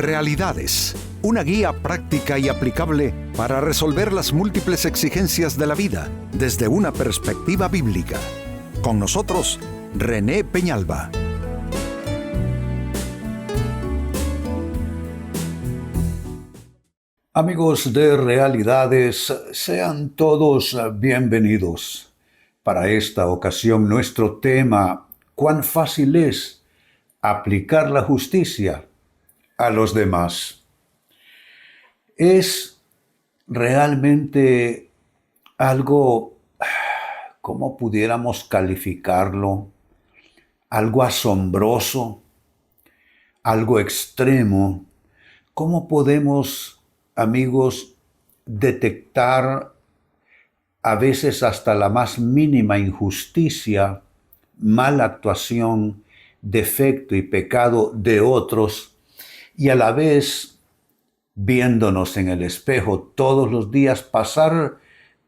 Realidades, una guía práctica y aplicable para resolver las múltiples exigencias de la vida desde una perspectiva bíblica. Con nosotros, René Peñalba. Amigos de Realidades, sean todos bienvenidos. Para esta ocasión, nuestro tema: ¿cuán fácil es aplicar la justicia a los demás? Es realmente algo, ¿cómo pudiéramos calificarlo? Algo asombroso, algo extremo. ¿Cómo podemos, amigos, detectar a veces hasta la más mínima injusticia, mala actuación, defecto y pecado de otros, y a la vez, viéndonos en el espejo todos los días, pasar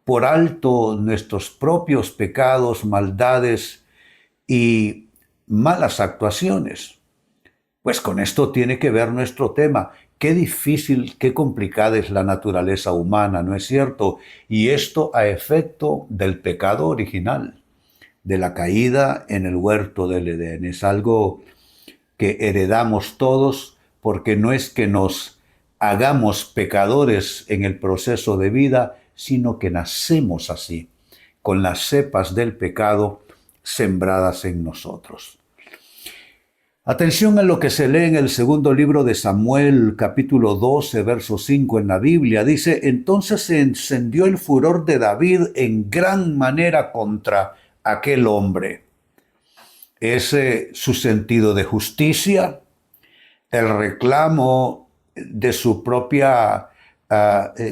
por alto nuestros propios pecados, maldades y malas actuaciones? Pues con esto tiene que ver nuestro tema. Qué difícil, qué complicada es la naturaleza humana, ¿no es cierto? Y esto a efecto del pecado original, de la caída en el huerto del Edén. Es algo que heredamos todos, porque no es que nos hagamos pecadores en el proceso de vida, sino que nacemos así, con las cepas del pecado sembradas en nosotros. Atención a lo que se lee en el segundo libro de Samuel, capítulo 12, verso 5 en la Biblia. Dice: entonces se encendió el furor de David en gran manera contra aquel hombre. Es su sentido de justicia, el reclamo de su propia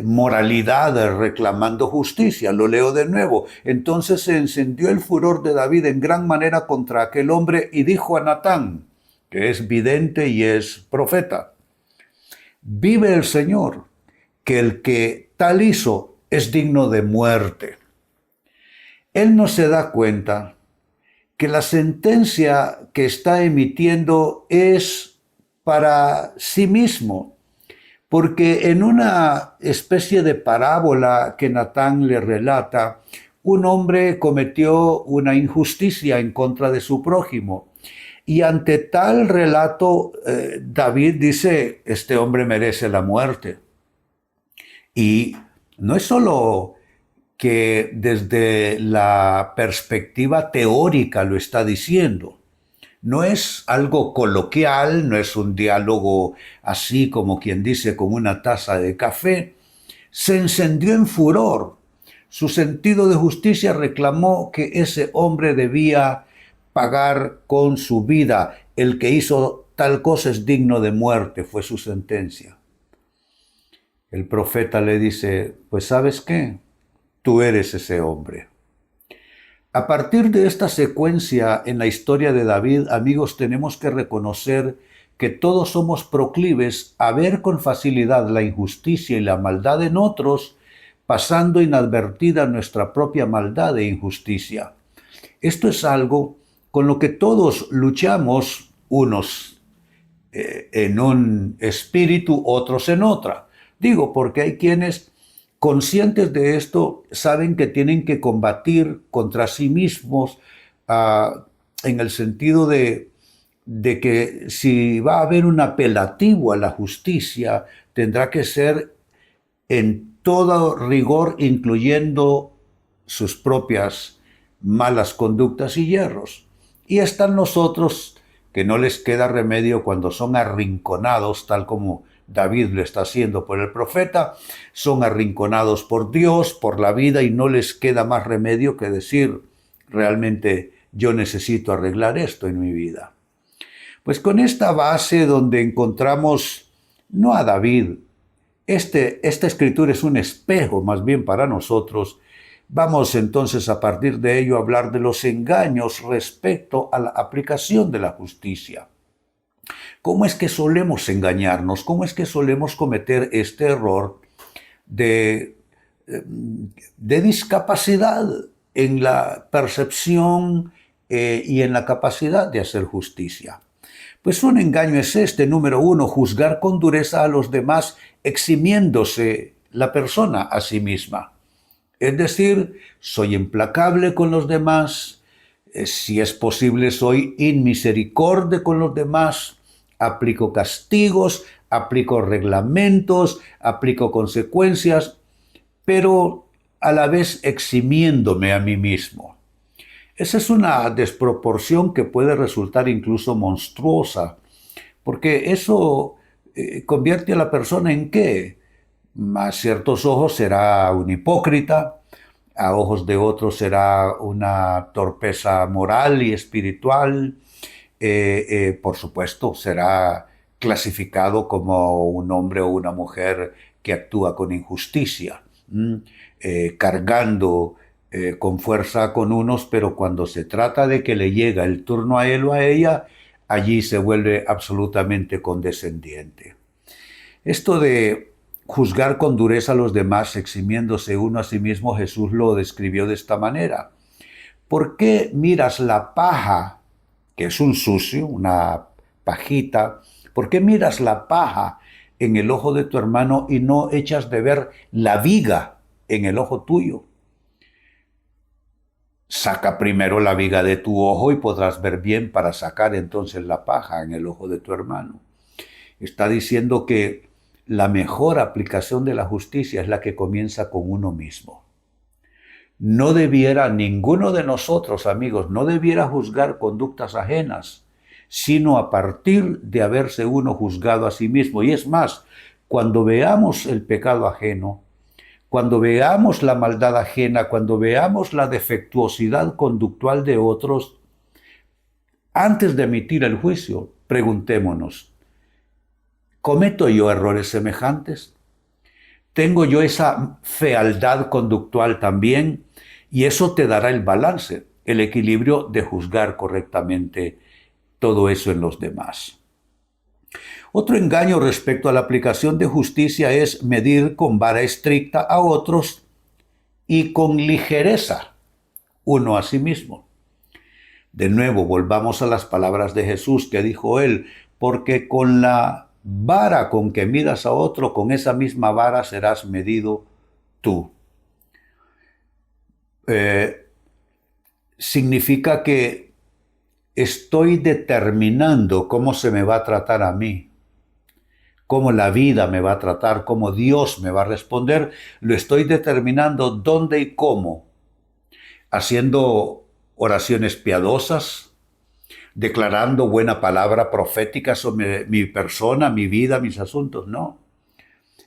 moralidad, reclamando justicia. Lo leo de nuevo. Entonces se encendió el furor de David en gran manera contra aquel hombre y dijo a Natán, que es vidente y es profeta: vive el Señor, que el que tal hizo es digno de muerte. Él no se da cuenta que la sentencia que está emitiendo es para sí mismo, porque en una especie de parábola que Natán le relata, un hombre cometió una injusticia en contra de su prójimo. Y ante tal relato, David dice: este hombre merece la muerte. Y no es solo que desde la perspectiva teórica lo está diciendo. No es algo coloquial, no es un diálogo así como quien dice con una taza de café. Se encendió en furor. Su sentido de justicia reclamó que ese hombre debía pagar con su vida. El que hizo tal cosa es digno de muerte, fue su sentencia. El profeta le dice: pues ¿sabes qué? Tú eres ese hombre. A partir de esta secuencia en la historia de David, amigos, tenemos que reconocer que todos somos proclives a ver con facilidad la injusticia y la maldad en otros, pasando inadvertida nuestra propia maldad e injusticia. Esto es algo con lo que todos luchamos, unos en un espíritu, otros en otra. Digo, porque hay quienes, conscientes de esto, saben que tienen que combatir contra sí mismos, en el sentido de que si va a haber un apelativo a la justicia, tendrá que ser en todo rigor, incluyendo sus propias malas conductas y yerros. Y están nosotros, que no les queda remedio cuando son arrinconados, tal como David lo está haciendo por el profeta, son arrinconados por Dios, por la vida, y no les queda más remedio que decir: realmente yo necesito arreglar esto en mi vida. Pues con esta base donde encontramos no a David, esta escritura es un espejo más bien para nosotros. Vamos entonces a partir de ello a hablar de los engaños respecto a la aplicación de la justicia. ¿Cómo es que solemos engañarnos? ¿Cómo es que solemos cometer este error de discapacidad en la percepción y en la capacidad de hacer justicia? Pues un engaño es este, número uno, juzgar con dureza a los demás, eximiéndose la persona a sí misma. Es decir, soy implacable con los demás, si es posible soy inmisericorde con los demás, aplico castigos, aplico reglamentos, aplico consecuencias, pero a la vez eximiéndome a mí mismo. Esa es una desproporción que puede resultar incluso monstruosa, porque eso convierte a la persona en qué. A ciertos ojos será un hipócrita, a ojos de otros será una torpeza moral y espiritual, por supuesto será clasificado como un hombre o una mujer que actúa con injusticia, cargando con fuerza con unos, pero cuando se trata de que le llega el turno a él o a ella, allí se vuelve absolutamente condescendiente. Esto de juzgar con dureza a los demás, eximiéndose uno a sí mismo, Jesús lo describió de esta manera. ¿Por qué miras la paja, que es un sucio, una pajita? ¿Por qué miras la paja en el ojo de tu hermano y no echas de ver la viga en el ojo tuyo? Saca primero la viga de tu ojo y podrás ver bien para sacar entonces la paja en el ojo de tu hermano. Está diciendo que la mejor aplicación de la justicia es la que comienza con uno mismo. No debiera ninguno de nosotros, amigos, no debiera juzgar conductas ajenas, sino a partir de haberse uno juzgado a sí mismo. Y es más, cuando veamos el pecado ajeno, cuando veamos la maldad ajena, cuando veamos la defectuosidad conductual de otros, antes de emitir el juicio, preguntémonos, ¿cometo yo errores semejantes? ¿Tengo yo esa fealdad conductual también? Y eso te dará el balance, el equilibrio de juzgar correctamente todo eso en los demás. Otro engaño respecto a la aplicación de justicia es medir con vara estricta a otros y con ligereza uno a sí mismo. De nuevo, volvamos a las palabras de Jesús que dijo él, porque con la vara con que midas a otro, con esa misma vara serás medido tú. Significa que estoy determinando cómo se me va a tratar a mí, cómo la vida me va a tratar, cómo Dios me va a responder, lo estoy determinando dónde y cómo, haciendo oraciones piadosas, declarando buena palabra profética sobre mi persona, mi vida, mis asuntos, no.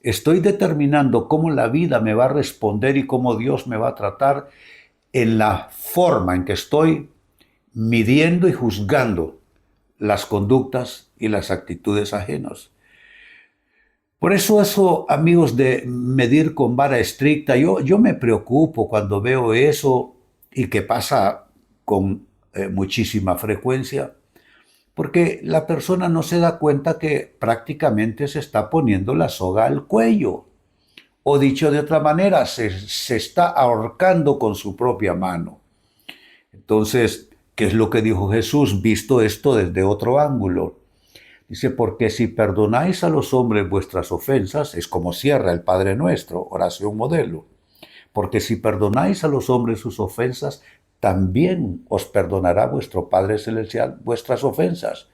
Estoy determinando cómo la vida me va a responder y cómo Dios me va a tratar en la forma en que estoy midiendo y juzgando las conductas y las actitudes ajenas. Por eso, amigos, de medir con vara estricta, yo me preocupo cuando veo eso y que pasa con muchísima frecuencia, porque la persona no se da cuenta que prácticamente se está poniendo la soga al cuello. O dicho de otra manera, se está ahorcando con su propia mano. Entonces, ¿qué es lo que dijo Jesús visto esto desde otro ángulo? Dice, porque si perdonáis a los hombres vuestras ofensas, es como cierra el Padre Nuestro, oración modelo. Porque si perdonáis a los hombres sus ofensas, también os perdonará vuestro Padre Celestial vuestras ofensas.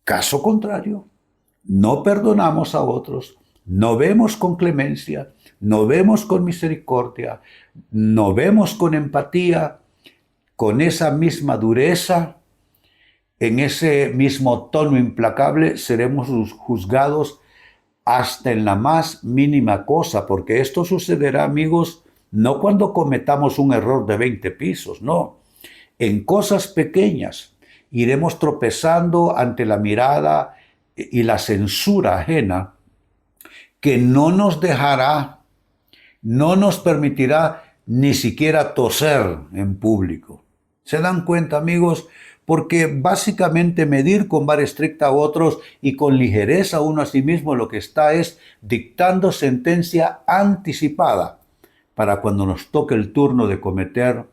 Caso contrario, no perdonamos a otros, no vemos con clemencia, no vemos con misericordia, no vemos con empatía, con esa misma dureza, en ese mismo tono implacable, seremos juzgados hasta en la más mínima cosa, porque esto sucederá, amigos, no cuando cometamos un error de 20 pisos, no. En cosas pequeñas iremos tropezando ante la mirada y la censura ajena que no nos dejará, no nos permitirá ni siquiera toser en público. ¿Se dan cuenta, amigos? Porque básicamente medir con vara estricta a otros y con ligereza uno a sí mismo lo que está es dictando sentencia anticipada para cuando nos toque el turno de cometer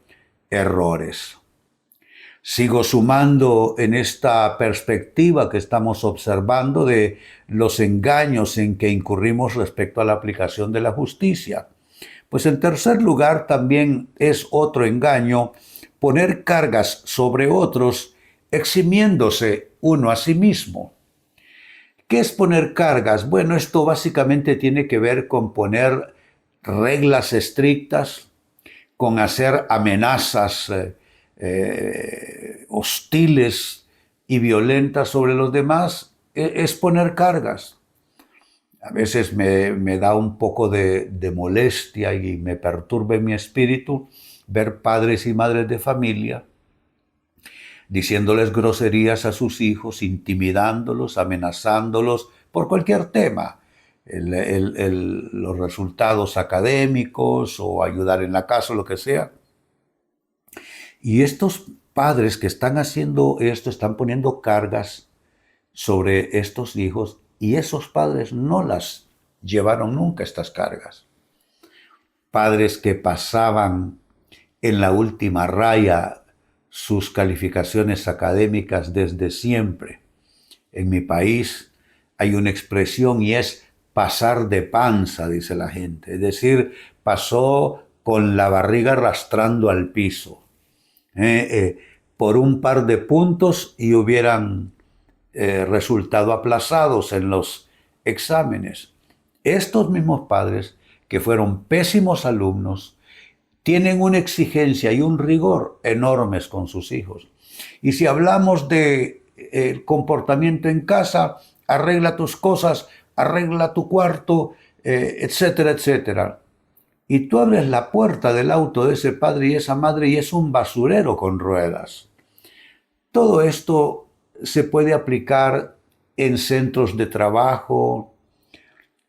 errores. Sigo sumando en esta perspectiva que estamos observando de los engaños en que incurrimos respecto a la aplicación de la justicia. Pues en tercer lugar también es otro engaño poner cargas sobre otros eximiéndose uno a sí mismo. ¿Qué es poner cargas? Bueno, esto básicamente tiene que ver con poner reglas estrictas, con hacer amenazas hostiles y violentas sobre los demás, es poner cargas. A veces me da un poco de molestia y me perturba en mi espíritu ver padres y madres de familia diciéndoles groserías a sus hijos, intimidándolos, amenazándolos por cualquier tema. Los resultados académicos o ayudar en la casa, lo que sea. Y estos padres que están haciendo esto están poniendo cargas sobre estos hijos y esos padres no las llevaron nunca estas cargas. Padres que pasaban en la última raya sus calificaciones académicas desde siempre. En mi país hay una expresión y es pasar de panza, dice la gente. Es decir, pasó con la barriga arrastrando al piso. Por un par de puntos y hubieran resultado aplazados en los exámenes. Estos mismos padres, que fueron pésimos alumnos, tienen una exigencia y un rigor enormes con sus hijos. Y si hablamos de comportamiento en casa, arregla tus cosas, arregla tu cuarto, etcétera, etcétera. Y tú abres la puerta del auto de ese padre y esa madre y es un basurero con ruedas. Todo esto se puede aplicar en centros de trabajo,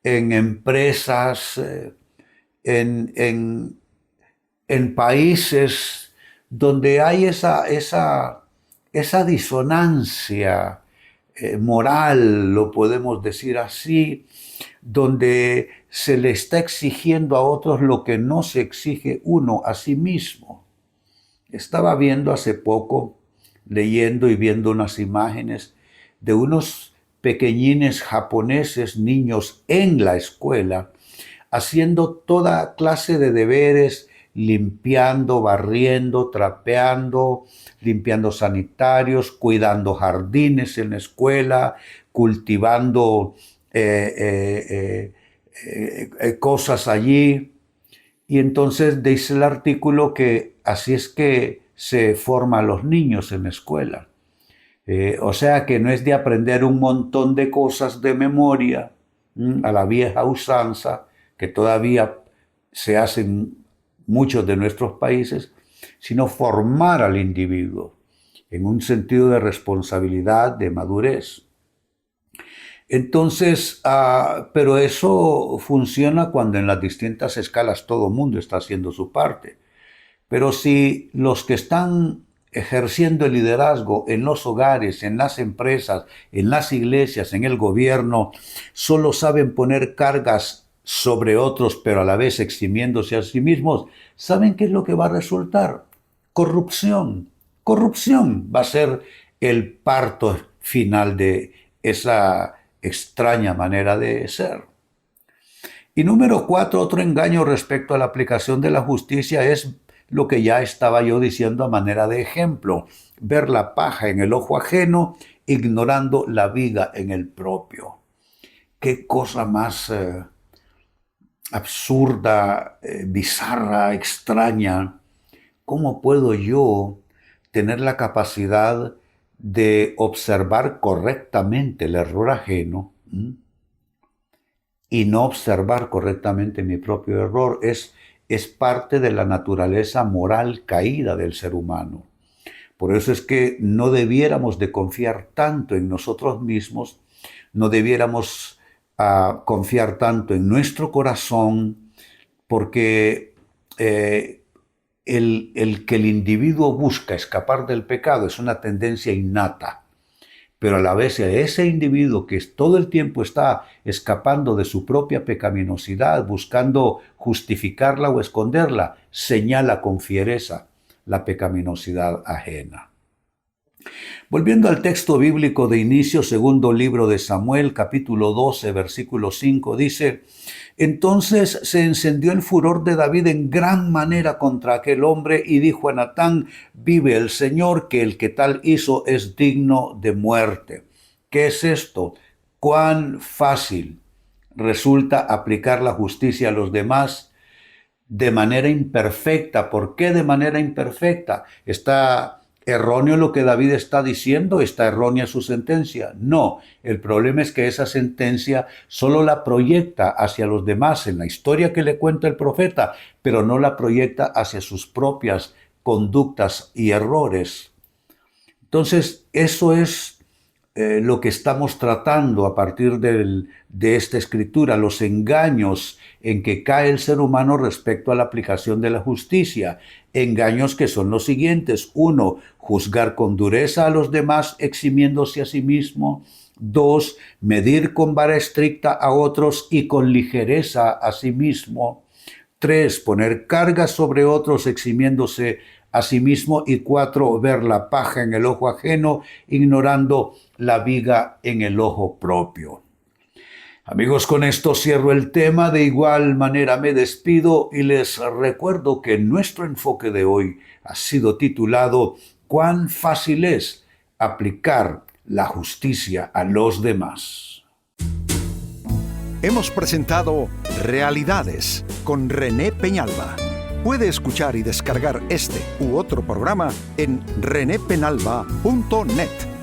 en empresas, en países donde hay esa disonancia moral, lo podemos decir así, donde se le está exigiendo a otros lo que no se exige uno a sí mismo. Estaba viendo hace poco, leyendo y viendo unas imágenes de unos pequeñines japoneses, niños en la escuela, haciendo toda clase de deberes, limpiando, barriendo, trapeando, limpiando sanitarios, cuidando jardines en la escuela, cultivando cosas allí. Y entonces dice el artículo que así es que se forman los niños en la escuela. O sea que no es de aprender un montón de cosas de memoria, a la vieja usanza, que todavía se hacen muchos de nuestros países, sino formar al individuo en un sentido de responsabilidad, de madurez. Entonces, pero eso funciona cuando en las distintas escalas todo el mundo está haciendo su parte. Pero si los que están ejerciendo el liderazgo en los hogares, en las empresas, en las iglesias, en el gobierno, solo saben poner cargas sobre otros, pero a la vez eximiéndose a sí mismos, ¿saben qué es lo que va a resultar? Corrupción. Corrupción va a ser el parto final de esa extraña manera de ser. Y número 4, otro engaño respecto a la aplicación de la justicia es lo que ya estaba yo diciendo a manera de ejemplo, ver la paja en el ojo ajeno, ignorando la viga en el propio. Qué cosa más absurda, bizarra, extraña. ¿Cómo puedo yo tener la capacidad de observar correctamente el error ajeno y no observar correctamente mi propio error? Es parte de la naturaleza moral caída del ser humano. Por eso es que no debiéramos de confiar tanto en nosotros mismos, no debiéramos confiar tanto en nuestro corazón, porque el que el individuo busca escapar del pecado es una tendencia innata. Pero a la vez ese individuo que todo el tiempo está escapando de su propia pecaminosidad, buscando justificarla o esconderla, señala con fiereza la pecaminosidad ajena. Volviendo al texto bíblico de inicio, segundo libro de Samuel, capítulo 12, versículo 5, dice: entonces se encendió el furor de David en gran manera contra aquel hombre y dijo a Natán: vive el Señor, que el que tal hizo es digno de muerte. ¿Qué es esto? ¿Cuán fácil resulta aplicar la justicia a los demás de manera imperfecta? ¿Por qué de manera imperfecta? ¿Está erróneo lo que David está diciendo? ¿Está errónea su sentencia? No, el problema es que esa sentencia solo la proyecta hacia los demás en la historia que le cuenta el profeta, pero no la proyecta hacia sus propias conductas y errores. Entonces, eso es lo que estamos tratando a partir de esta escritura, los engaños en que cae el ser humano respecto a la aplicación de la justicia. Engaños que son los siguientes: 1, juzgar con dureza a los demás, eximiéndose a sí mismo. 2, medir con vara estricta a otros y con ligereza a sí mismo. 3, poner cargas sobre otros, eximiéndose a sí mismo. Y 4, ver la paja en el ojo ajeno, ignorando la viga en el ojo propio. Amigos, con esto cierro el tema. De igual manera me despido y les recuerdo que nuestro enfoque de hoy ha sido titulado ¿cuán fácil es aplicar la justicia a los demás? Hemos presentado Realidades con René Peñalba. Puede escuchar y descargar este u otro programa en renépenalba.net.